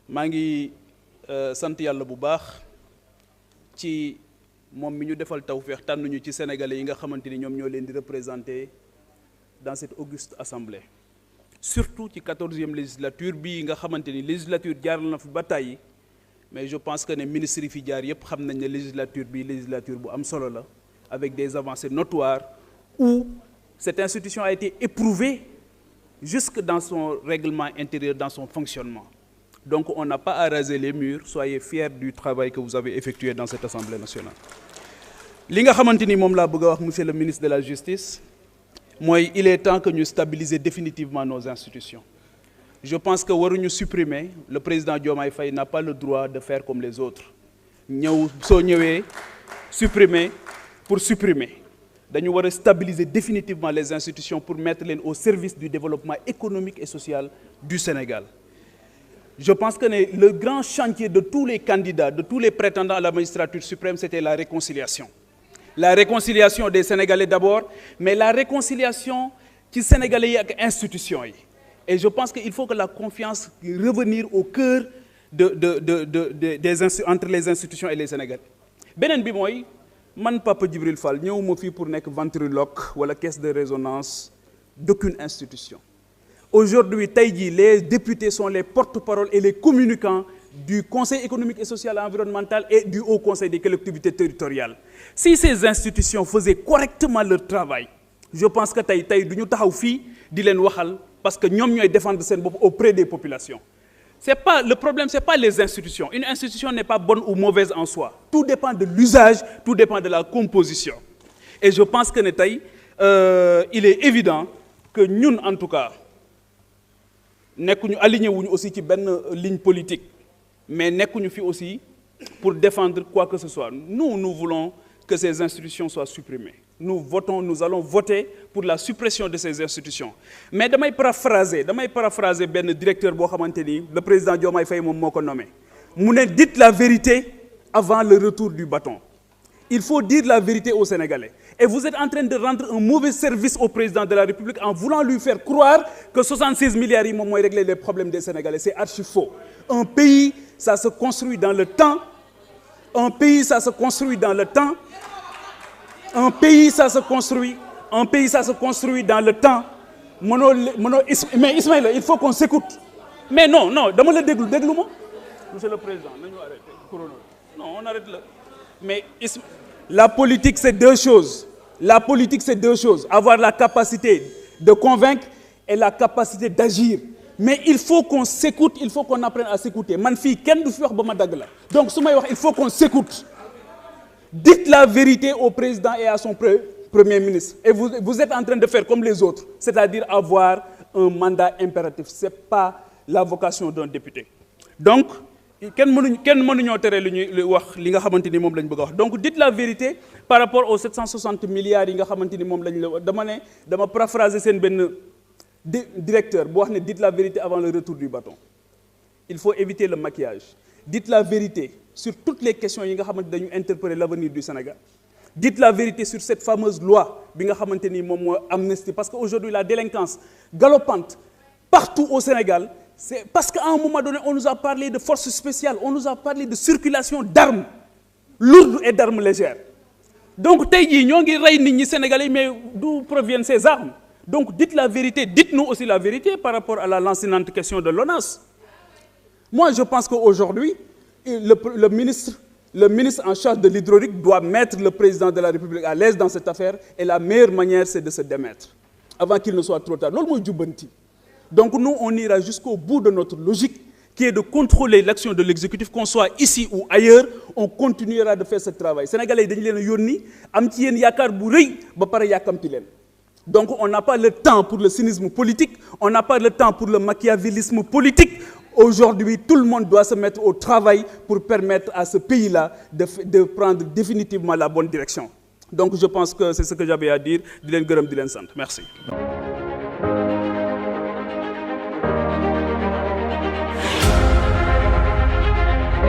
maa ngi sant yàlla bu baax ci moom mi ñu defal tawfeex tànnuñu ci sénégalais yi nga xamante ni ñoom ñoo leen di représenter dans cette auguste assemblée. Surtout ci 14e législature bii nga xamante ni législature jaar na fi ba tàyyi mais je pense que ne ministres yi fi jaar yépp xam nañ ne législature bii législature bu am solo la avec des avancées notoires où cette institution a été éprouvée jusque dans son règlement intérieur, dans son fonctionnement. Donc on n'a pas à raser les murs, soyez fiers du travail que vous avez effectué dans cette Assemblée nationale. Li nga xamante ni moom laa bëgg a wax monsieur le ministre de la Justice mooy il est temps que ñu stabiliser définitivement nos institutions. Je pense que waruñu supprimer, le président Diomaye Faye n'a pas le droit de faire comme les autres. Soo ñëwee supprimer pour supprimer. Dañu war a stabiliser définitivement les institutions pour mettre leen au service du développement économique et social du Sénégal. Je pense que le grand chantier de tous les candidats, de tous les prétendants à la magistrature suprême, c'était la réconciliation. La réconciliation des Sénégalais d'abord, mais la réconciliation ci Sénégalais yi ak institutions yi. Et je pense qu'il faut que la confiance revenir au cœur entre les institutions et les Sénégalais. Beneen bi mooy man Papa Djibril Fall ñëwuma fii pour nekk ventriloque wala caisse de résonance d'aucune institution. Aujourd'hui tey jii les députés sont les porte-parole et les communicants du Conseil économique et social et environnemental et du Haut Conseil des collectivités territoriales. Si ces institutions faisaient correctement leur travail, je pense que tey du ñu taxaw fii di leen waxal parce que ñoom ñooy défendre seen bopp auprès des populations. Le problème, c'est pas les institutions. Une institution n'est pas bonne ou mauvaise en soi. Tout dépend de l'usage, tout dépend de la composition. Et je pense que il est évident que ñun, en tout cas, nekkuñu aligné wuñu aussi ci benn ligne politique, mais nekkuñu fi aussi pour défendre quoi que ce soit. Nous voulons que ces institutions soient supprimées. Nous allons voter pour la suppression de ces institutions. Mais damay paraphraser benn directeur boo xamante ni le président Diomaye Faye moom moo ko nommé. Mu ne dites la vérité avant le retour du bâton. Il faut dire la vérité aux Sénégalais. Et vous êtes en train de rendre un mauvais service au président de la République en voulant lui faire croire que 66 milliards yi moom mooy régler les problèmes des Sénégalais. C'est archi faux. Un pays, ça se construit dans le temps. Un pays, ça se construit dans le temps. Un pays, ça se construit dans le temps. Mais Ismaïla, il faut qu'on s'écoute. Mais non, dama la déglu ma. Monsieur le Président, nañu arrêter chrono. Non, on arrête là. Mais la politique, c'est deux choses. La politique, c'est deux choses. Avoir la capacité de convaincre et la capacité d'agir. Mais il faut qu'on s'écoute, il faut qu'on apprenne à s'écouter. Man fii kenn du fi wax ba ma dagg la. Donc su may wax, il faut qu'on s'écoute. Dites la vérité au président et à son premier ministre. Et vous êtes en train de faire comme les autres, c'est-à-dire avoir un mandat impératif. Ce n'est pas la vocation d'un député. Donc, kenn mënuñoo tere li ñuy wax li nga xamante ni moom lañ bëgg a wax. Donc, dites la vérité par rapport aux 760 milliards yi nga xamante ni moom lañ la dama paraphraser seen benn directeur bu wax ne dites la vérité avant le retour du bâton. Il faut éviter le maquillage. Dites la vérité sur toutes les questions yi nga xamante dañu interpeller l'avenir du Sénégal. Dites la vérité sur cette fameuse loi bi nga xamante ni moom moo amnistie parce que aujourd'hui la délinquance galopante partout au Sénégal, c'est parce qu'à un moment donné on nous a parlé de forces spéciales, on nous a parlé de circulation d'armes lourdes et d'armes légères. Donc tey jii ñoo ngi rey nit ñi Sénégalais mais d'où proviennent ces armes? Donc dites la vérité, dites-nous aussi la vérité par rapport à la lancinante question de l'ONAS. Moi je pense qu'aujourd'hui le ministre en charge de l'hydraulique doit mettre le président de la République à l'aise dans cette affaire et la meilleure manière c'est de se démettre avant qu'il ne soit trop tard. Loolu mooy jubbanti. Donc nous on ira jusqu'au bout de notre logique qui est de contrôler l'action de l'exécutif, qu'on soit ici ou ailleurs, on continuera de faire ce travail. Sénégalais dañu leen a yónni am ci yéen yaakaar bu rëy ba pare yàkkamti leen. Donc on n'a pas le temps pour le cynisme politique, on n'a pas le temps pour le machiavélisme politique. Aujourd'hui, tout le monde doit se mettre au travail pour permettre à ce pays-là de prendre définitivement la bonne direction. Donc je pense que c'est ce que j'avais à dire. Di leen gërëm di leen sant. Merci.